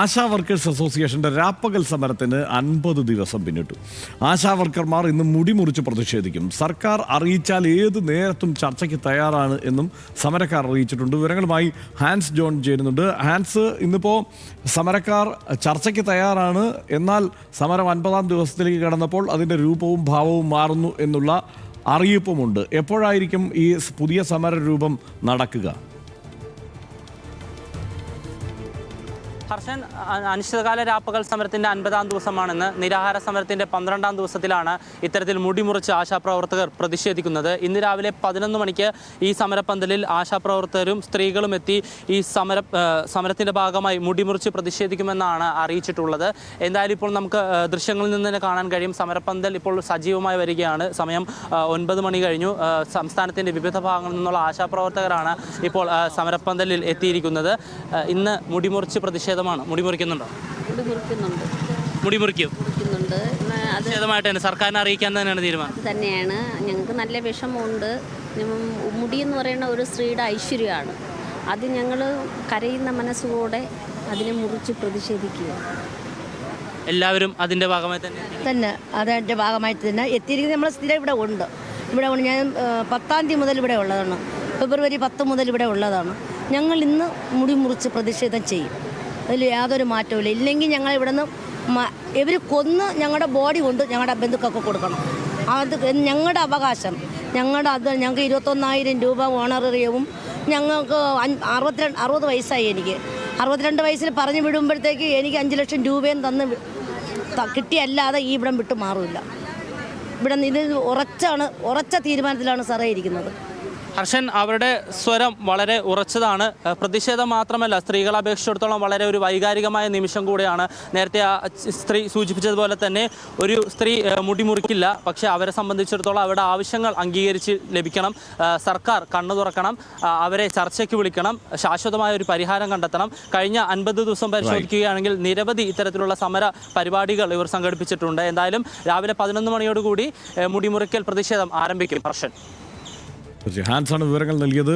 ASHA workers അസോസിയേഷന്റെ രാപ്പകൽ സമരത്തിന് 50 ദിവസം പിന്നിട്ടു. ആശാ വർക്കർമാർ ഇന്ന് മുടി മുറിച്ച് പ്രതിഷേധിക്കും. സർക്കാർ അറിയിച്ചാൽ ഏത് നേരത്തും ചർച്ചയ്ക്ക് തയ്യാറാണ് എന്നും സമരക്കാർ അറിയിച്ചിട്ടുണ്ട്. വിവരങ്ങളുമായി ഹാൻസ് ജോൺ ചേരുന്നുണ്ട്. ഹാൻസ്, ഇന്നിപ്പോൾ സമരക്കാർ ചർച്ചയ്ക്ക് തയ്യാറാണ്, എന്നാൽ സമരം 50-ാം ദിവസത്തിലേക്ക് കടന്നപ്പോൾ അതിൻ്റെ രൂപവും ഭാവവും മാറുന്നു എന്നുള്ള അറിയിപ്പുമുണ്ട്. എപ്പോഴായിരിക്കും ഈ പുതിയ സമര രൂപം നടക്കുക? ഹർഷൻ, അനിശ്ചിതകാല രാപ്പകൽ സമരത്തിൻ്റെ 50-ാം ദിവസമാണെന്ന്. നിരാഹാര സമരത്തിൻ്റെ 12-ാം ദിവസത്തിലാണ് ഇത്തരത്തിൽ മുടിമുറിച്ച് ആശാപ്രവർത്തകർ പ്രതിഷേധിക്കുന്നത്. ഇന്ന് രാവിലെ 11 മണിക്ക് ഈ സമരപ്പന്തലിൽ ആശാപ്രവർത്തകരും സ്ത്രീകളും എത്തി ഈ സമരത്തിൻ്റെ ഭാഗമായി മുടിമുറിച്ച് പ്രതിഷേധിക്കുമെന്നാണ് അറിയിച്ചിട്ടുള്ളത്. എന്തായാലും ഇപ്പോൾ നമുക്ക് ദൃശ്യങ്ങളിൽ നിന്ന് തന്നെ കാണാൻ കഴിയും, സമരപ്പന്തൽ ഇപ്പോൾ സജീവമായി വരികയാണ്. സമയം 9 മണി കഴിഞ്ഞു. സംസ്ഥാനത്തിൻ്റെ വിവിധ ഭാഗങ്ങളിൽ നിന്നുള്ള ആശാപ്രവർത്തകരാണ് ഇപ്പോൾ സമരപ്പന്തലിൽ എത്തിയിരിക്കുന്നത്. ഇന്ന് മുടിമുറിച്ച് പ്രതിഷേധം മുടിമുറിക്കുന്നുണ്ടോ? മുടിമുറിക്കുന്നുണ്ട്. സർക്കാരിനെ അറിയിക്കാൻ തന്നെയാണ് തീരുമാനം. തന്നെയാണ്. ഞങ്ങൾക്ക് നല്ല വിഷമമുണ്ട്. മുടി എന്ന് പറയുന്ന ഒരു സ്ത്രീയുടെ ഐശ്വര്യമാണ്. അത് ഞങ്ങൾ കരയുന്ന മനസ്സോടെ അതിനെ മുറിച്ച് പ്രതിഷേധിക്കുക. എല്ലാവരും അതിൻ്റെ ഭാഗമായി അതിൻ്റെ ഭാഗമായിട്ട് തന്നെ എത്തിയിരിക്കുന്നത്. നമ്മൾ സ്ഥിരം ഇവിടെ ഉണ്ട്. ഞാൻ 10-ാം തീയതി മുതൽ ഇവിടെ ഉള്ളതാണ്. ഫെബ്രുവരി 10 മുതൽ ഇവിടെ ഉള്ളതാണ്. ഞങ്ങൾ ഇന്ന് മുടി മുറിച്ച് പ്രതിഷേധം ചെയ്യും. അതിൽ യാതൊരു മാറ്റവും ഇല്ലെങ്കിൽ ഞങ്ങൾ ഇവിടെ നിന്ന് ഇവർ കൊന്ന് ഞങ്ങളുടെ ബോഡി കൊണ്ട് ഞങ്ങളുടെ ബന്ധുക്കൾക്ക് കൊടുക്കണം. അത് ഞങ്ങളുടെ അവകാശം. ഞങ്ങൾക്ക് 21,000 രൂപ ഓണറേറിയവും ഞങ്ങൾക്ക് 60 വയസ്സായി. എനിക്ക് 62 വയസ്സിൽ പറഞ്ഞു വിടുമ്പോഴത്തേക്ക് എനിക്ക് 5 ലക്ഷം രൂപയും തന്ന് കിട്ടിയല്ലാതെ ഈ ഇവിടം വിട്ട് മാറില്ല. ഇവിടെ ഇത് ഉറച്ച തീരുമാനത്തിലാണ് സാറേ ഇരിക്കുന്നത്. ഹർഷൻ, അവരുടെ സ്വരം വളരെ ഉറച്ചതാണ്. പ്രതിഷേധം മാത്രമല്ല, സ്ത്രീകളെ അപേക്ഷിച്ചിടത്തോളം വളരെ ഒരു വൈകാരികമായ നിമിഷം കൂടെയാണ്. നേരത്തെ ആ സ്ത്രീ സൂചിപ്പിച്ചതുപോലെ തന്നെ ഒരു സ്ത്രീ മുടിമുറിക്കില്ല, പക്ഷേ അവരെ സംബന്ധിച്ചിടത്തോളം അവരുടെ ആവശ്യങ്ങൾ അംഗീകരിച്ച് ലഭിക്കണം. സർക്കാർ കണ്ണു തുറക്കണം, അവരെ ചർച്ചയ്ക്ക് വിളിക്കണം, ശാശ്വതമായ ഒരു പരിഹാരം കണ്ടെത്തണം. കഴിഞ്ഞ 50 ദിവസം പരിശോധിക്കുകയാണെങ്കിൽ നിരവധി ഇത്തരത്തിലുള്ള സമര പരിപാടികൾ ഇവർ സംഘടിപ്പിച്ചിട്ടുണ്ട്. എന്തായാലും രാവിലെ 11 മണിയോടുകൂടി മുടിമുറിക്കൽ പ്രതിഷേധം ആരംഭിക്കും. ഹർഷൻ, ഹാൻസാണ് വിവരങ്ങൾ നൽകിയത്.